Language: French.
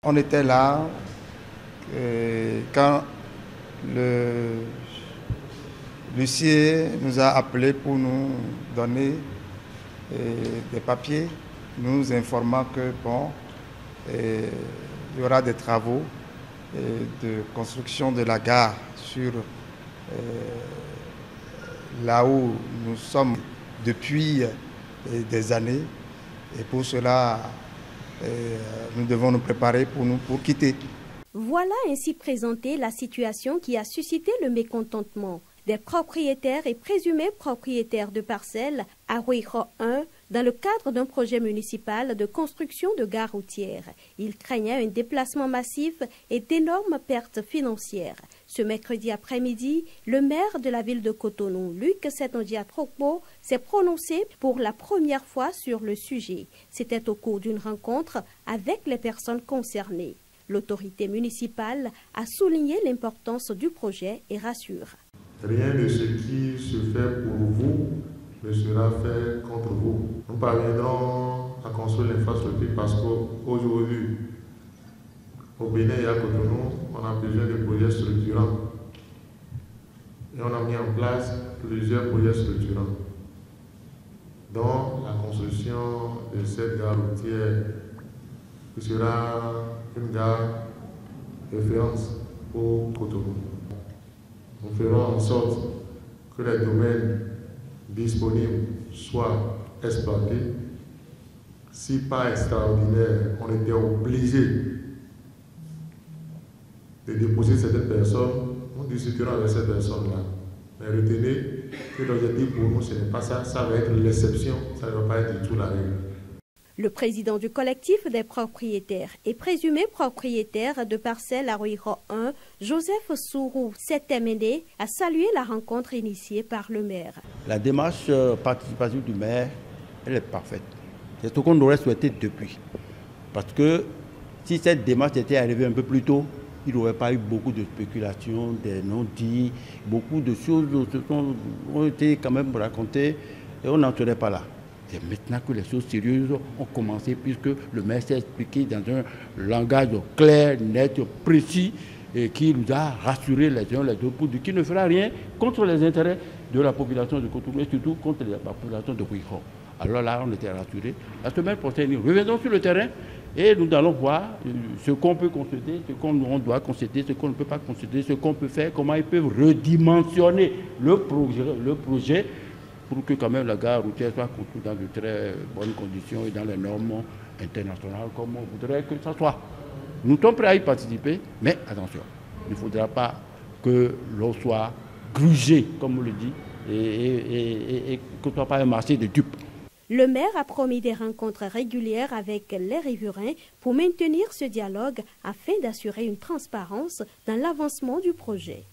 On était là quand l'huissier nous a appelés pour nous donner des papiers, nous informant que bon, il y aura des travaux de construction de la gare sur là où nous sommes depuis des années. Et pour cela, nous devons nous préparer pour quitter. Voilà ainsi présentée la situation qui a suscité le mécontentement des propriétaires et présumés propriétaires de parcelles à Ruijo 1 dans le cadre d'un projet municipal de construction de gare routière. Ils craignaient un déplacement massif et d'énormes pertes financières. Ce mercredi après-midi, le maire de la ville de Cotonou, Luc Setondia-Trokpo, s'est prononcé pour la première fois sur le sujet. C'était au cours d'une rencontre avec les personnes concernées. L'autorité municipale a souligné l'importance du projet et rassure. Rien de ce qui se fait pour vous ne sera fait contre vous. Nous parviendrons à construire l'infrastructure parce qu'aujourd'hui, au Bénin et à Cotonou, on a besoin de projets structurants. Et on a mis en place plusieurs projets structurants, dont la construction de cette gare routière qui sera une gare référence pour Cotonou. Nous ferons en sorte que les domaines disponibles soient exploités. Si pas extraordinaire, on était obligé de déposer certaines personnes, nous discuterons avec ces personnes-là. Mais retenez que l'objectif pour nous, ce n'est pas ça, ça va être l'exception, ça ne va pas être du tout la règle. Le président du collectif des propriétaires et présumés propriétaires de parcelles à Ruijo 1, Joseph Sourou Setemene, a salué la rencontre initiée par le maire. La démarche participative du maire, elle est parfaite. C'est ce qu'on aurait souhaité depuis. Parce que si cette démarche était arrivée un peu plus tôt, il n'y aurait pas eu beaucoup de spéculations, des non-dits, beaucoup de choses ont été quand même racontées et on n'en serait pas là. C'est maintenant que les choses sérieuses ont commencé puisque le maire s'est expliqué dans un langage clair, net, précis et qui nous a rassurés les uns les autres pour dire qu'il ne fera rien contre les intérêts de la population de Cotonou et surtout contre la population de Ruijo. Alors là, on était rassurés. La semaine prochaine, nous revenons sur le terrain et nous allons voir ce qu'on peut concéder, ce qu'on doit concéder, ce qu'on ne peut pas concéder, ce qu'on peut faire, comment ils peuvent redimensionner le projet pour que quand même la gare routière soit construite dans de très bonnes conditions et dans les normes internationales comme on voudrait que ça soit. Nous sommes prêts à y participer, mais attention, il ne faudra pas que l'on soit grugé, comme on le dit, et que ce ne soit pas un marché de dupes. Le maire a promis des rencontres régulières avec les riverains pour maintenir ce dialogue afin d'assurer une transparence dans l'avancement du projet.